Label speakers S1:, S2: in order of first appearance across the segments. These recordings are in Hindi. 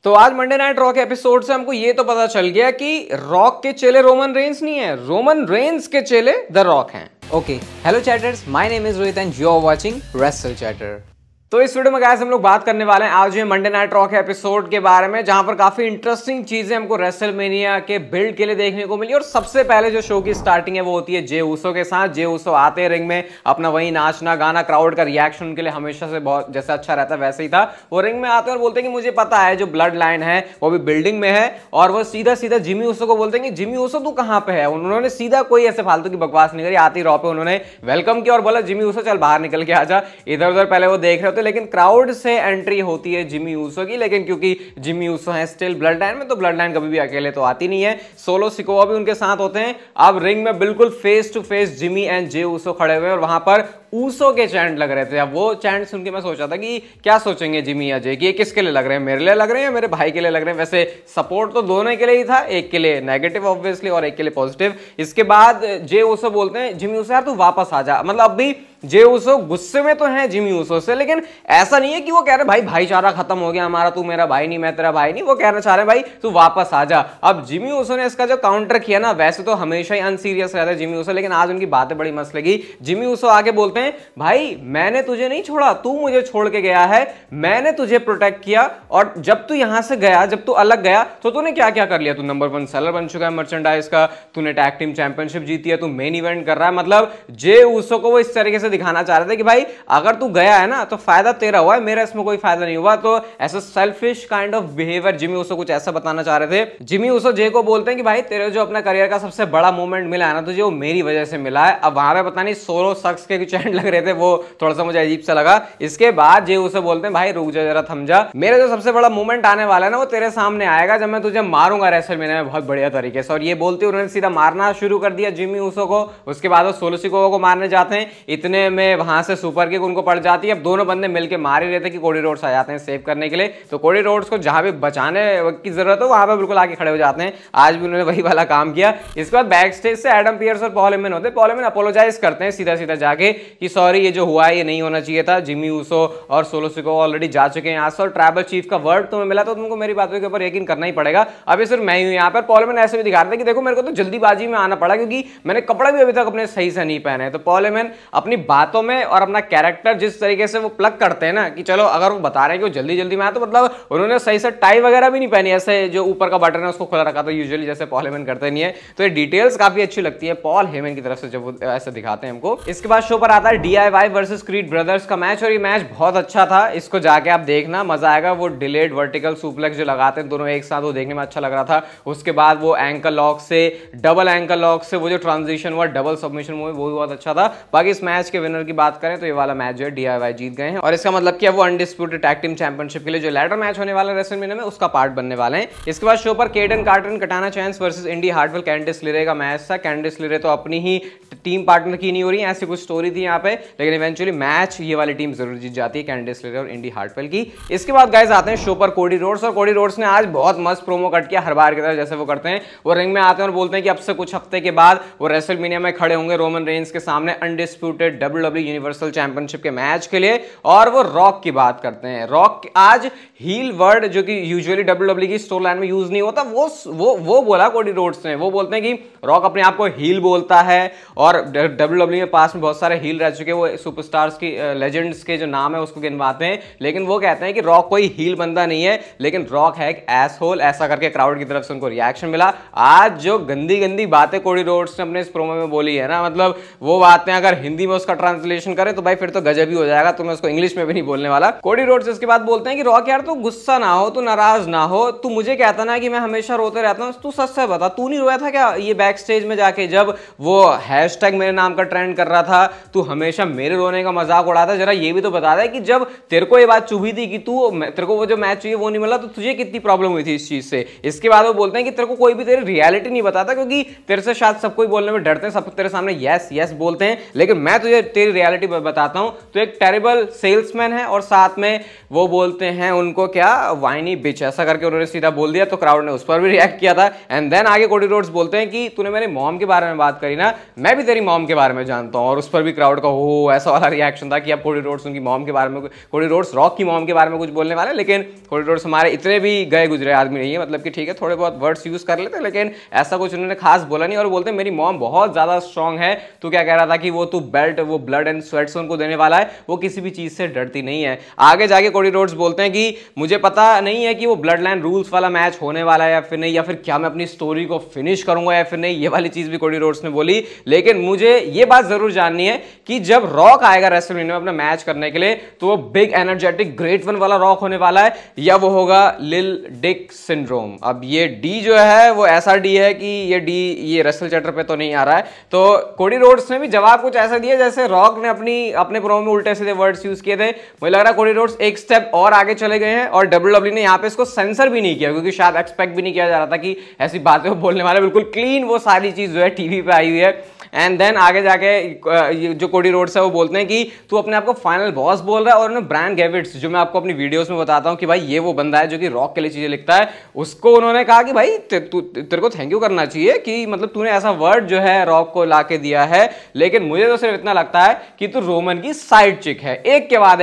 S1: तो आज मंडे नाइट रॉ के एपिसोड से हमको ये तो पता चल गया कि रॉक के चेले रोमन रेंस नहीं है, रोमन रेंस के चेले द रॉक हैं।
S2: Okay, hello chatters, my name is Rohit and you are watching Wrestle Chatter.
S1: तो इस वीडियो में गाइस हम लोग बात करने वाले हैं आज ये मंडे नाइट रॉ के एपिसोड के बारे में, जहां पर काफी इंटरेस्टिंग चीजें हमको रेसलमेनिया के बिल्ड के लिए देखने को मिली। और सबसे पहले जो शो की स्टार्टिंग है वो होती है जे ऊसो के साथ। जे ऊसो आते हैं रिंग में, अपना वही नाचना गाना, क्राउड का रिएक्शन उनके लिए हमेशा से बहुत जैसा अच्छा रहता है वैसे ही था। वो रिंग में आते हैं और बोलते हैं कि मुझे पता है जो ब्लड लाइन है वो भी बिल्डिंग में है, और वो सीधा सीधा जिमी ऊसो को बोलते हैं कि जिमी ऊसो तू कहां पे है। उन्होंने सीधा कोई ऐसे फालतू की बकवास नहीं करी, आती रॉ पे उन्होंने वेलकम किया और बोला जिमी ऊसो चल बाहर निकल के आजा। इधर उधर पहले वो देख रहे होते, लेकिन क्राउड से एंट्री होती है जिमी ऊसो की। लेकिन क्योंकि जिमी ऊसो है स्टिल ब्लड लाइन में, तो ब्लड लाइन कभी भी अकेले तो आती नहीं है, सोलो सिकोआ भी उनके साथ होते हैं। अब रिंग में बिल्कुल face to face Jimmy and Jey Uso खड़े हुए, और वहां पर ऊसो के चैंट लग रहे थे। अब वो चैंट सुन के मैं सोचा था कि क्या सोचेंगे जिमी या जे कि ये किसके लिए लग रहे हैं, मेरे लिए लग रहे हैं या मेरे भाई के लिए लग रहे हैं। वैसे सपोर्ट तो दोनों के लिए ही था, एक के लिए नेगेटिव ऑब्वियसली और एक के लिए पॉजिटिव। इसके बाद जे ऊसो बोलते हैं जिमी ऊसो यार तू वापस आ जा। मतलब अब भी जे ऊसो गुस्से में तो है जिमी ऊसो से, लेकिन ऐसा नहीं है कि वो कह रहे भाई भाईचारा खत्म हो गया हमारा, तू मेरा भाई नहीं मैं तेरा भाई नहीं। वो कहना चाह रहे भाई तू वापस आ जा। अब जिमी ऊसो ने इसका जो काउंटर किया ना, वैसे तो हमेशा ही अनसीरियस रहता है जिमी ऊसो, लेकिन आज उनकी बातें बड़ी मस्त लगी। जिमी ऊसो आगे बोलते हैं भाई मैंने तुझे नहीं छोड़ा, तू मुझे छोड़ के गया है, मैंने तुझे प्रोटेक्ट किया, और जब तू यहां से गया, जब तू अलग गया तो तूने क्या क्या कर लिया। तू नंबर 1 सेलर बन चुका है मर्चेंडाइज का, तूने टैग टीम चैंपियनशिप जीती है, तू मेन इवेंट कर रहा है। मतलब जे ऊसो को वो इस तरीके से दिखाना चाह रहे थे कि भाई अगर तू गया है ना तो फायदा तेरा हुआ है, मेरा इसमें कोई फायदा नहीं हुआ। तो ऐसा selfish kind of behaviour Jimmy Uso कुछ ऐसा बताना चाह रहे थे। जिमी ऊसो जे को बोलते हैं कि भाई तेरे जो अपना करियर का सबसे बड़ा मोमेंट मिला है ना तुझे, वो मेरी वजह से मिला है। अब वहां पे पता नहीं सोलो सक्स के चैंट लग रहे थे, वो थोड़ा सा मुझे अजीब सा लगा। इसके बाद जे ऊसो बोलते हैं भाई रुक जा जरा, थम जा, मेरा जो सबसे बड़ा मोमेंट आने वाला है ना वो तेरे सामने आएगा जब मैं तुझे मारूंगा रेसलमेनिया में बहुत बढ़िया तरीके से। और ये बोलते उन्होंने सीधा मारना शुरू कर दिया जिमी ऊसो को। उसके बाद वो सोलो सिकोआ को मारने जाते हैं, इतने में वहां से सुपर किक उनको पड़ जाती है। अब दोनों बंदे मिलकर मार ही रहे थे कि कोडी रोड्स आ जाते हैं सेव करने के लिए। तो कोडी रोड्स को जहां भी बचाने की जरूरत हो वहां पर बिल्कुल आगे खड़े हो जाते हैं। आज भी उन्होंने वही वाला काम किया। इसके बाद बैक स्टेज से एडम पियर्स और पॉल हेमन होते हैं। पॉल हेमन अपोलोजाइज करते हैं सीधा सीधा जाके कि सॉरी ये जो हुआ है ये नहीं होना चाहिए था। जिमी ऊसो और सोलो सिकोआ ऑलरेडी जा चुके हैं यहाँ से, और ट्राइबल चीफ का वर्ड तुम्हें मिला तो तुमको मेरी बातों के ऊपर यकीन करना ही पड़ेगा। अभी सिर्फ मैं ही हूं यहाँ पर। पॉल हेमन ऐसे भी दिखा रहे थे कि देखो मेरे को तो जल्दीबाजी में आना पड़ा क्योंकि मैंने कपड़े भी अभी तक अपने सही से नहीं पहने। तो पॉल हेमन अपनी बातों में और अपना कैरेक्टर जिस तरीके से वो प्लग करते हैं ना कि चलो अगर वो बता रहे हैं कि वो जल्दी जल्दी में आया, तो मतलब उन्होंने सही से टाई वगैरह भी नहीं पहनी, ऐसे जो ऊपर का बटन है उसको खुला रखा था यूजुअली जैसे पॉल हेमन करते नहीं है। तो ये डिटेल्स काफी अच्छी लगती है पॉल हेमन की तरफ से जब वो ऐसे दिखाते हैं हमको। इसके बाद शो पर आता है DIY वर्सेस क्रीड ब्रदर्स का मैच, और ये मैच बहुत अच्छा था। इसको जाके आप देखना, मजा आएगा। वो डिलेड वर्टिकल सुप्लेक्स जो लगाते हैं दोनों एक साथ, वो देखने में अच्छा लग रहा था। उसके बाद वो एंकल लॉक से डबल एंकल लॉक से वो जो ट्रांजिशन हुआ डबल सबमिशन मूव, वो भी बहुत अच्छा था। बाकी इस मैच के विनर की बात करें तो ये वाला मैच जो है DIY जीत गए हैं, और इसका मतलब क्या वो अनडिस्प्यूटेड टैग टीम चैंपियनशिप के लिए जो लैडर मैच होने वाला है रेसलमेनिया में उसका पार्ट बनने वाले हैं। इसके बाद शो पर केडन कार्टर कटाना चैंस वर्सेस इंडी हार्टवेल कैंडिस लिरे का मैच था। कैंडिस लिरे तो अपनी ही टीम पार्टनर की नहीं हो रही है, ऐसी कुछ स्टोरी थी यहाँ पे, लेकिन इवेंचुअली मैच ये वाली टीम जरूर जीत जाती है, कैंडिस लिरे और इंडी हार्टवेल की। इसके बाद गाइस आते हैं शो पर कोडी रोड्स, और कोडी रोड्स ने आज बहुत मस्त प्रोमो कट किया हर बार की तरह जैसे वो करते हैं। वो रिंग में आते हैं और बोलते हैं कि अब से कुछ हफ्ते के बाद वो रेसलमेनिया में खड़े होंगे रोमन रेंस के सामने अनडिस्प्यूटेड WWE यूनिवर्सल चैंपियनशिप के मैच के लिए, और वो रॉक की बात करते हैं। रॉक आज हील वर्ड जो कि यूजुअली WWE की स्टोरी लाइन में यूज नहीं होता, वो बोला कोडी रोड्स ने। वो बोलते हैं कि रॉक अपने आप को हील बोलता है, और WWE में पास में बहुत सारे हील रह चुके हैं, वो सुपरस्टार्स की लेजेंड्स के जो नाम है उसको गिनवाते हैं, लेकिन वो कहते हैं कि रॉक कोई हील बंदा नहीं है, लेकिन रॉक है एक एसहोल। ऐसा करके क्राउड की तरफ से उनको रिएक्शन मिला। आज जो गंदी गंदी बातें कोडी रोड्स ने अपने इस प्रोमो में बोली है ना, मतलब वो बातें अगर हिंदी में उसका ट्रांसलेशन करें तो भाई फिर तो गजब ही हो जाएगा। तो मैं उसको इंग्लिश में भी नहीं बोलने वाला। कोडी रोड्स इसके बाद बोलते हैं कि रॉक यार तू गुस्सा ना हो, तू नाराज ना हो, तू मुझे कहता ना कि मैं हमेशा रोते रहता हूँ, तू सच से बता तू नहीं रोया था क्या ये बैक स्टेज में जाके जब वो हैशटैग मेरे नाम का ट्रेंड कर रहा था? तू हमेशा मेरे रोने का मजाक उड़ाता, जरा ये भी तो बता दे कि जब तेरे को ये बात चुभी थी कि तेरे को वो जो मैच चाहिए वो नहीं मिला, तो तुझे कितनी प्रॉब्लम हुई थी इस चीज से। इसके बाद वो बोलते हैं कि तेरे को कोई भी तेरी रियलिटी नहीं बताता, क्योंकि तेरे से शायद सब कोई बोलने में डरते हैं, सब तेरे सामने यस यस बोलते हैं, लेकिन मैं तुझे तेरी रियलिटी बताता हूं। तो एक टेरिबल सेल्समैन है, और साथ में वो बोलते हैं उनको क्या वाइनी बिच, ऐसा करके उन्होंने सीधा बोल दिया। तो क्राउड ने उस पर भी रिएक्ट किया था। एंड देन आगे कोडी रोड्स बोलते हैं कि तूने मेरे मॉम के बारे में बात करी ना, मैं भी तेरी मॉम के बारे में जानता हूं, और उस पर भी क्राउड का हो ऐसा वाला रिएक्शन था कि अब कोडी रोड्स उनकी मॉम के बारे में, कोडी रोड्स रॉक की मॉम के बारे में कुछ बोलने वाले, लेकिन कोडी रोड्स हमारे इतने भी गए गुजरे आदमी नहीं है, मतलब कि ठीक है थोड़े बहुत वर्ड्स यूज कर लेते हैं, लेकिन ऐसा कुछ उन्होंने खास बोला नहीं। और बोलते हैं मेरी मॉम बहुत ज्यादा स्ट्रांग है, तू क्या कह रहा था कि वो तू बेल्ट, वो ब्लड एंड स्वेट्स उनको देने वाला है, वो किसी भी चीज से डरती नहीं है। आगे जाके कोडी रोड्स बोलते हैं कि मुझे पता नहीं है कि वो ब्लड लाइन रूल्स वाला मैच होने वाला है या फिर नहीं, या फिर क्या मैं अपनी स्टोरी को फिनिश करूंगा या फिर नहीं, ये वाली चीज भी कोडी रोड्स ने बोली। लेकिन मुझे ये बात जरूर जाननी है कि जब रॉक आएगा रेसलमेनिया में अपना मैच करने के लिए, तो वो बिग एनर्जेटिक ग्रेट वन वाला रॉक होने वाला है या वो होगा लिल डिक सिंड्रोम। अब ये डी जो है वो ऐसा डी है कि ये डी ये रेसल चैटर पे तो नहीं आ रहा है। तो कोडी रोड्स ने भी जवाब कुछ ऐसा दिया जैसे रॉक ने अपने प्रोमो में उल्टे सीधे वर्ड्स यूज किए थे। मुझे लग रहा है कोडी रोड्स एक स्टेप और आगे चले गए हैं और डब्ल्यूडब्ल्यू ने यहाँ पे इसको सेंसर भी नहीं किया, क्योंकि शायद एक्सपेक्ट भी नहीं किया जा रहा था कि ऐसी बातें वो बोलने वाले। बिल्कुल क्लीन वो सारी चीज जो है टीवी पे आई हुई है। एंड देन आगे जाके जो कोडी रोड्स है वो बोलते हैं कि तू अपने आप को फाइनल बॉस बोल रहा है, और उन्होंने ब्रायन गेविट्स, जो मैं आपको अपनी वीडियोस में बताता हूं कि भाई ये वो बंदा है जो कि रॉक के लिए चीजें लिखता है, उसको उन्होंने कहा कि भाई तेरे को थैंक यू करना चाहिए कि मतलब तूने ऐसा वर्ड जो है रॉक को ला के दिया है। लेकिन मुझे तो सिर्फ इतना लगता है कि तू रोमन की साइड चिक है। एक के बाद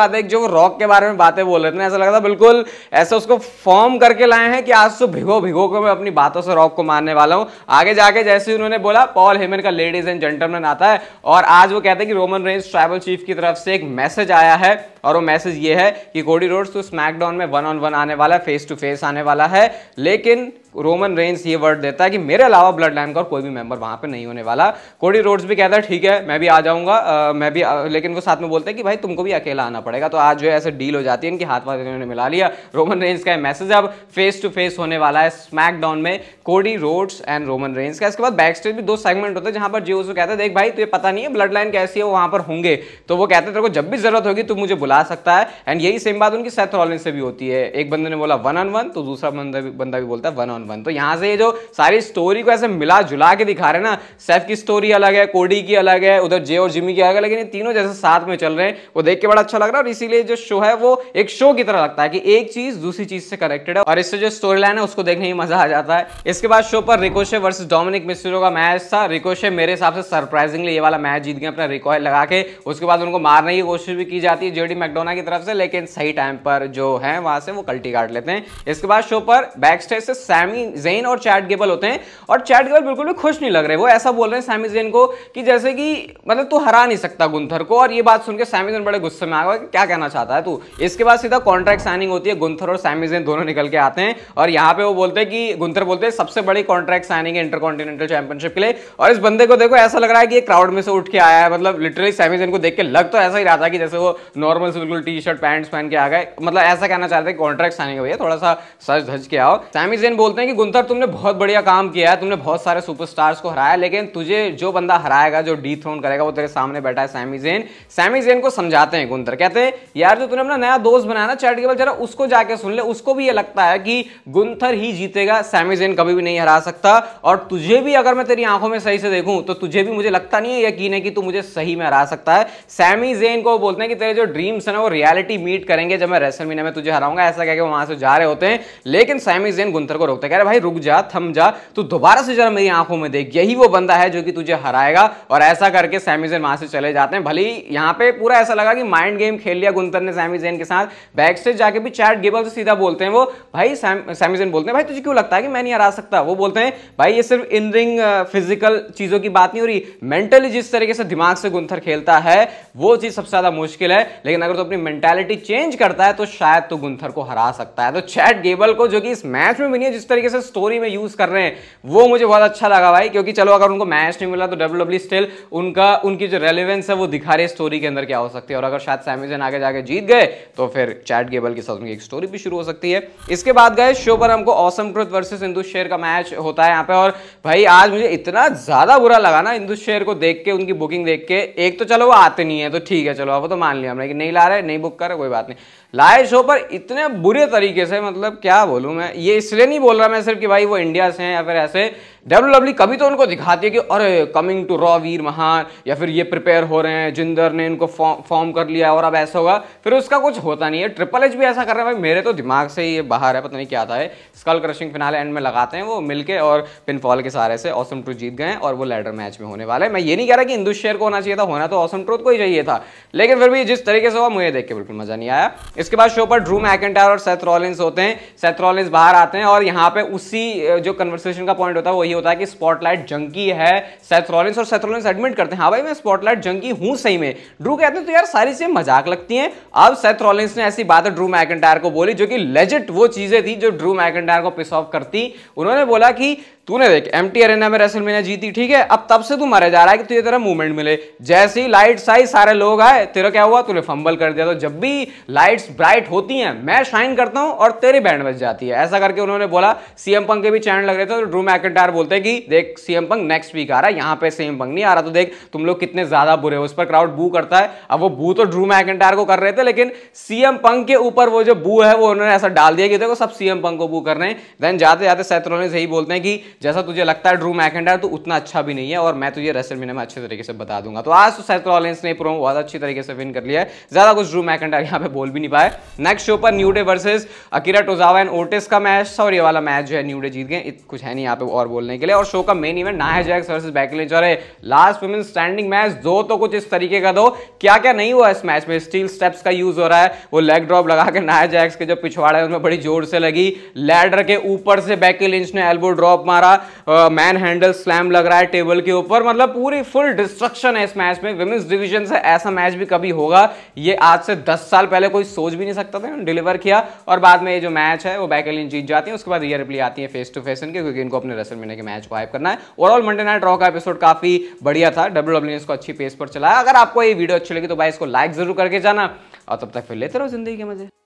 S1: एक जो वो रॉक के बारे में बातें बोल रहे थे, ऐसा लगा था बिल्कुल ऐसा उसको फॉर्म करके लाए हैं कि आज तो भिगो के मैं अपनी बातों से रॉक को मारने वाला हूं। आगे जाके जैसे उन्होंने बोला पॉल हेमन का लेडीज एंड जेंटलमैन आता है, और आज वो कहते हैं कि रोमन रेंज ट्राइबल चीफ की तरफ से एक मैसेज आया है, और वो मैसेज ये है कि कोडी रोड्स तो स्मैकडाउन में 1-on-1 आने वाला है, फेस टू फेस आने वाला है। लेकिन रोमन रेंज ये वर्ड देता है कि मेरे अलावा ब्लड लाइन का और कोई भी मेंबर वहां पे नहीं होने वाला। कोडी रोड्स भी कहता है ठीक है मैं भी आ जाऊंगा, मैं भी लेकिन वो साथ में बोलते हैं कि भाई तुमको भी अकेला आना पड़ेगा। तो आज जो है ऐसे डील हो जाती है, इनकी हाथ इन्होंने मिला लिया। रोमन रेंज का मैसेज अब फेस टू फेस होने वाला है स्मैकडाउन में, Cody Rhodes and Roman Reigns का। इसके बाद बैक स्टेज भी 2 सेगमेंट होते हैं जहां पर जे उसको कहते हैं देख भाई तुझे पता नहीं है ब्लड लाइन कैसी है, वो वहां पर होंगे। तो वो कहते हैं तेरे को जब भी जरूरत होगी तू मुझे बुला सकता है। एंड यही सेम बात उनकी सेथ रॉलिंस से भी होती है। एक बंदे ने बोला 1-on-1, तो दूसरा बंदा भी बोलता है 1-on-1। तो यहां से जो सारी स्टोरी को ऐसे मिला जुला के दिखा रहे हैं ना, सेफ की स्टोरी अलग है, कोडी की अलग है, उधर जे और जिमी की अलग है, लेकिन ये तीनों जैसे साथ में चल रहे हैं, वो देख के बड़ा अच्छा लग रहा है। और इसीलिए जो शो है वो एक शो की तरह लगता है कि एक चीज दूसरी चीज से कनेक्टेड है, और इससे जो स्टोरी लाइन है उसको देखने में मजा आ जाता है। इसके बाद शो पर रिकोशे वर्सेस डोमिनिक मिस्टेरियो का मैच था। रिकोशे मेरे हिसाब से सरप्राइजिंगली ये वाला मैच जीत गए अपना रिकॉइल लगा के। उसके बाद उनको मारने की कोशिश भी की जाती है जेडी मैकडोना की तरफ से, लेकिन सही टाइम पर जो है वहां से वो कल्टी काट लेते हैं। इसके बाद शो पर बैक स्टेज से सैमी ज़ेन और चैट गेबल होते हैं, और चैट गेबल बिल्कुल भी खुश नहीं लग रहे। वो ऐसा बोल रहे हैं सैमी ज़ेन को कि जैसे कि मतलब तू हरा नहीं सकता गुंथर को, और ये बात सुनकर सैमी ज़ेन बड़े गुस्से में आ गया कि क्या कहना चाहता है तू। इसके बाद सीधा कॉन्ट्रैक्ट साइनिंग होती है, गुंथर और सैमी ज़ेन दोनों निकल के आते हैं, और यहाँ पे वो बोलते हैं कि गुंथर बोलते हैं सबसे बड़ी कॉन्ट्रैक्ट साइनिंग है इंटरकॉन्टिनेंटल चैंपियनशिप के लिए। और इस बंदे को देखो ऐसा लग रहा है कि ये क्राउड में से उठ के आया है, मतलब लिटरली सैमी ज़ेन को देख के लग तो ऐसा ही रहा था कि जैसे वो नॉर्मल से बिल्कुल टी शर्ट पैंट्स पहन के आ गए, मतलब ऐसा कहना चाहते हैं कॉन्ट्रैक्ट साइनिंग है भैया, थोड़ा सा सज धज के आओ। सैमी ज़ेन बोलते हैं कि गुंथर तुमने बहुत बढ़िया काम किया है, तुमने बहुत सारे सुपरस्टार्स को हराया, लेकिन तुझे जो बंदा हराएगा, जो डीथ्रोन करेगा, वो तेरे सामने बैठा है सैमी ज़ेन। सैमी ज़ेन को समझाते हैं गुंथर, कहते हैं यार जो तूने अपना नया दोस्त बनाया ना चैट गेबल, जरा उसको जाके सुन ले, उसको भी ये लगता है कि गुंथर ही जीतेगा, सैमी ज़ेन कभी भी नहीं हरा सकता। और तुझे भी अगर मैं तेरी आंखों में सही से देखूं तो तुझे भी मुझे लगता नहीं है, यकीन है कि तू मुझे सही में हरा सकता है। सैमी ज़ेन को बोलते हैं कि तेरे जो ड्रीम्स है ना वो रियलिटी मीट करेंगे जब मैं रेसलमेनिया में तुझे हराऊंगा, ऐसा कह के वो वहां से जा रहे होते हैं। लेकिन सैमी ज़ेन गुंथर को रोकते हैं, कह रहे भाई रुक जा, थम जा, तू दोबारा से जरा मेरी आंखों में देख, यही वो बंदा है जो कि तुझे हराएगा। और ऐसा करके सैमी ज़ेन वहां से चले जाते हैं। भले ही यहाँ पे पूरा ऐसा लगा कि माइंड गेम खेल लिया गुंथर ने सैमी ज़ेन के साथ। बैक स्टेज जाके भी चैट गेबल से सीधा बोलते हैं वो, भाई सैमी ज़ेन बोलते हैं भाई तुझे क्यों लगता है कि मैं नहीं हरा सकता। वो बोलते हैं भाई ये सिर्फ इन रिंग फिजिकल चीजों की बात नहीं हो रही, मेंटली जिस तरीके से दिमाग से गुंथर खेलता है वो चीज सबसे ज्यादा मुश्किल है। लेकिन अगर तो अपनी मेंटालिटी चेंज करता है तो शायद तो गुंथर को हरा सकता है। तो चैट गेबल को जो कि इस मैच में भी नहीं है, जिस तरीके से स्टोरी में यूज कर रहे हैं वो मुझे बहुत अच्छा लगा भाई, क्योंकि चलो अगर उनको मैच नहीं मिला तो डब्ल्यूडब्ल्यूई स्टिल उनकी जो रेलेवेंस है वो दिखा रहे स्टोरी के अंदर क्या हो सकती है। और अगर शायद सैमी ज़ेन आगे जाके जीत गए तो फिर चैट गेबल के साथ उनकी एक स्टोरी भी शुरू हो सकती है। इसके बाद गए शो पर हमको ऑसम ट्रुथ वर्सेस इंदु शेर का मैच होता है यहाँ पे। और भाई आज मुझे इतना ज्यादा बुरा लगा ना इंदु शेर को देख के, उनकी बुकिंग देख के। एक तो चलो वो आते नहीं है तो ठीक है, चलो अब तो मान लिया हमने कि नहीं ला रहे, नहीं बुक कर रहे, कोई बात नहीं। लाइव शो पर इतने बुरे तरीके से, मतलब क्या बोलूं मैं, ये इसलिए नहीं बोल रहा मैं सिर्फ कि भाई वो इंडिया से हैं या फिर ऐसे, WWE कभी तो उनको दिखाती है कि अरे कमिंग टू रॉ वीर महान, या फिर ये प्रिपेयर हो रहे हैं, जिंदर ने इनको फॉर्म कर लिया और अब ऐसा होगा, फिर उसका कुछ होता नहीं है। ट्रिपल एच भी ऐसा कर रहा है भाई, मेरे तो दिमाग से ही ये बाहर है, पता नहीं क्या था है। स्कल क्रशिंग फिनाले एंड में लगाते हैं वो मिलके और पिनफॉल के सहारे से ऑसम ट्रूथ जीत गए और वो लैडर मैच में होने वाला है। मैं ये नहीं कह रहा कि हिंदू शेयर को होना चाहिए था, होना तो ऑसम ट्रूथ को ही चाहिए था, लेकिन फिर भी जिस तरीके से हुआ मुझे देख के बिल्कुल मजा नहीं आया। इसके बाद शो पर ड्रू मैकिंटायर और सेथ रॉलिंस होते हैं। सेथ रॉलिंस बाहर आते हैं और यहाँ पे उसी जो कन्वर्सेशन का पॉइंट होता है वही होता है कि स्पॉटलाइट जंकी है सेथ रॉलिंस, और सेथ रॉलिंस एडमिट करते हैं हाँ भाई मैं स्पॉटलाइट जंकी हूं सही में। ड्रू कहते हैं तो यार सारी चीजें मजाक लगती हैं। अब सेथ रॉलिंस ने ऐसी बातें ड्रू मैकिंटायर को बोली जो कि लेजिट वो चीजें थी जो ड्रू मैकिंटायर को पिस ऑफ करती। उन्होंने बोला कि तूने देख एम्प्टी अरेना में रेसलमेनिया जीती, ठीक है, अब तब से तू मरे जा रहा है कि तुझे तेरा मूवमेंट मिले। जैसे ही लाइट्स आई सारे लोग आए, तेरा क्या हुआ, तूने फंबल कर दिया। तो जब भी लाइट्स ब्राइट होती हैं मैं शाइन करता हूं और तेरी बैंड बज जाती है, ऐसा करके उन्होंने बोला। सीएम पंक के भी चैनल लग रहे थे तो ड्रू मैकिंटायर बोलते हैं कि देख सीएम पंक नेक्स्ट वीक आ रहा है, यहाँ पे सीएम पंक नहीं आ रहा, तो देख तुम लोग कितने ज्यादा बुरे हो। उस पर क्राउड बू करता है। अब वो बू तो ड्रू मैकिंटायर को कर रहे थे, लेकिन सीएम पंक के ऊपर वो जो बू है वो उन्होंने ऐसा डाल दिया कि देखो सब सीएम पंक को बू कर रहे हैं। देन जाते जाते सेथ रॉलिंस यही बोलते हैं कि जैसा तुझे लगता है ड्रू मैकिंटायर तो उतना अच्छा भी नहीं है और मैं तुझे रेसलमेनिया में अच्छे तरीके से बता दूंगा। तो आज तो सेथ रॉलिंस ने प्रोमो बहुत अच्छी तरीके से विन कर लिया है, ज्यादा कुछ ड्रू मैकिंटायर यहां पे बोल भी नहीं पाए। नेक्स्ट शो पर new day versus Akira Tozawa and Otis का मैच था और ये वाला मैच जो है न्यू डे जीत गए, कुछ है नहीं यहाँ पे और बोलने के लिए। और शो का main event Nia Jax versus Becky Lynch और लास्ट वुमेन स्टैंडिंग मैच। दो तो कुछ इस तरीके का दो, क्या क्या नहीं हुआ इस मैच में। स्टील स्टेप्स का यूज हो रहा है, वो लेग ड्रॉप लगा के नाया जैक्स के जो पिछवाड़ा है उसमें बड़ी जोर से लगी। लैडर के ऊपर से बेकी लिंच ने एल्बो ड्रॉप मारा, मैन हैंडल स्लैम लग रहा है टेबल के ऊपर, मतलब पूरी फुल डिस्ट्रक्शन है इस मैच में। विमेंस डिवीजन से ऐसा मैच भी कभी होगा ये आज से 10 साल पहले कोई सोच भी नहीं सकता था। डिलीवर किया और बाद में ये जो मैच है वो बेकी लिंच जीत जाती है। उसके बाद रिया रिप्ली आती है फेस टू फेस इनके, क्योंकि इनको अपने रेसलमेनिया के मैच को हाइप करना है। ओवरऑल मंडे नाइट रॉ का एपिसोड काफी बढ़िया था, WWE ने इसको अच्छी पेस पर चलाया। अगर आपको ये वीडियो अच्छी लगी तो भाई इसको लाइक जरूर करके जाना और तब तक फिर लेते रहो जिंदगी के मजे।